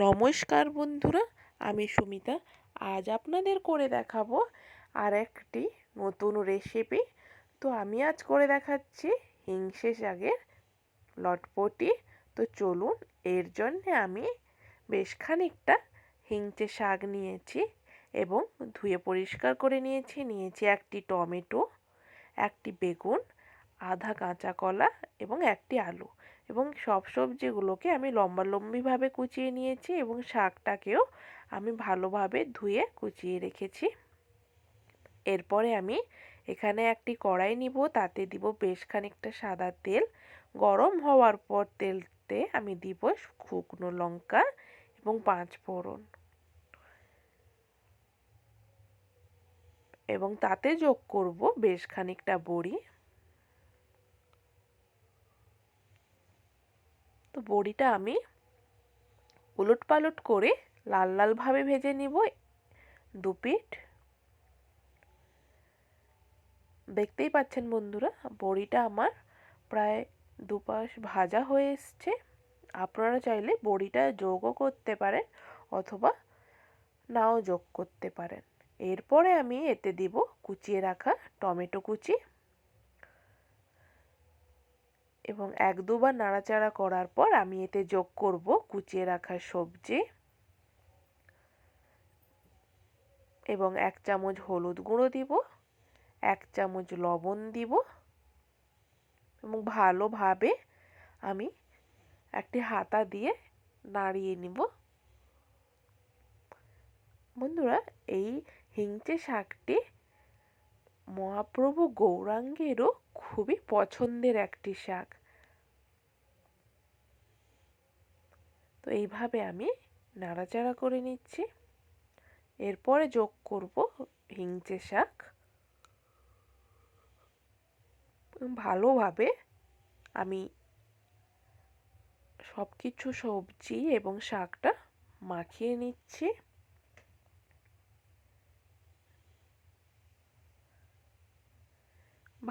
নমস্কার বন্ধুরা, আমি সুমিতা। আজ আপনাদের করে দেখাবো আর একটি নতুন রেসিপি। তো আমি আজ করে দেখাচ্ছি হিংসে শাকের লটপটি। তো চলুন, এর জন্যে আমি বেশ খানিকটা হিংচে শাক নিয়েছি এবং ধুয়ে পরিষ্কার করে নিয়েছি একটি টমেটো, একটি বেগুন, আধা কাঁচা কলা এবং একটি আলু, এবং সব সবজিগুলোকে আমি লম্বালম্বিভাবে কুচিয়ে নিয়েছি এবং শাকটাকেও আমি ভালোভাবে ধুয়ে কুচিয়ে রেখেছি। এরপরে আমি এখানে একটি কড়াই নিব, তাতে দিব বেশ খানিকটা সাদা তেল। গরম হওয়ার পর তেলতে আমি দিব শুকনো লঙ্কা এবং 5 ফোড়ন, এবং তাতে যোগ করব বেশ খানিকটা বড়ি। তো বড়িটা আমি উলটপালট করে লাল লালভাবে ভেজে নিব 2 পিঠ। দেখতেই পাচ্ছেন বন্ধুরা, বড়িটা আমার প্রায় দুপাশ ভাজা হয়ে এসছে। আপনারা চাইলে বড়িটা যোগও করতে পারেন অথবা নাও যোগ করতে পারেন। এরপরে আমি এতে দিব কুচিয়ে রাখা টমেটো কুচি, এবং 1-2 বার নাড়াচাড়া করার পর আমি এতে যোগ করব কুচিয়ে রাখা সবজি, এবং 1 চামচ হলুদ গুঁড়ো দিব, 1 চামচ লবণ দিব, এবং ভালোভাবে আমি একটি হাতা দিয়ে নাড়িয়ে নিব। বন্ধুরা, এই হিংচে শাকটি মহাপ্রভু গৌরাঙ্গেরও খুবই পছন্দের একটি শাক। তো এইভাবে আমি নাড়াচাড়া করে নিচ্ছি। এরপরে যোগ করব হিংচে শাক। ভালোভাবে আমি সব কিছু সবজি এবং শাকটা মাখিয়ে নিচ্ছি।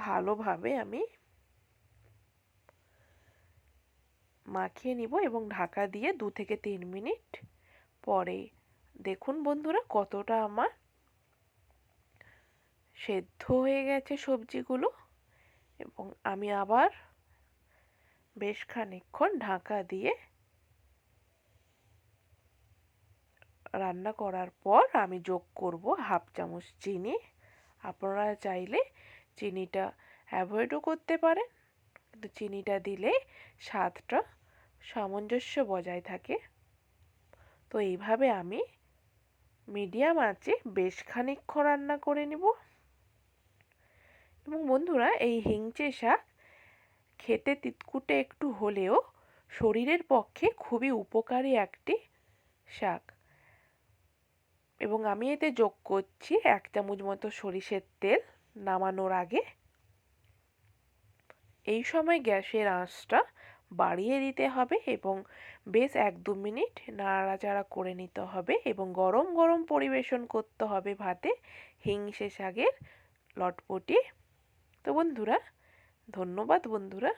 ভালোভাবে আমি মাখিয়ে নিব এবং ঢাকা দিয়ে 2 থেকে 3 মিনিট পরে দেখুন বন্ধুরা কতটা আমার সেদ্ধ হয়ে গেছে সবজিগুলো, এবং আমি আবার বেশ খানিকক্ষণ ঢাকা দিয়ে রান্না করার পর আমি যোগ করব 1/2 চামচ চিনি। আপনারা চাইলে চিনিটা অ্যাভয়েডও করতে পারেন, কিন্তু চিনিটা দিলে স্বাদটা সামঞ্জস্য বজায় থাকে। তো এইভাবে আমি মিডিয়াম আঁচে বেশ খানিকক্ষণ রান্না করে নেব। এবং বন্ধুরা, এই হিংচে শাক খেতে তিতকুটে একটু হলেও শরীরের পক্ষে খুবই উপকারী একটি শাক, এবং আমি এতে যোগ করছি 1 চামচ মতো সরিষের তেল নামানোর আগে। এই সময় গ্যাসের আঁচটা বাড়িয়ে দিতে হবে এবং বেশ 1-2 মিনিট নাড়াচাড়া করে নিতে হবে, এবং গরম গরম পরিবেশন করতে হবে ভাতে হিংসে শাকের লটপটি। তো বন্ধুরা, ধন্যবাদ বন্ধুরা।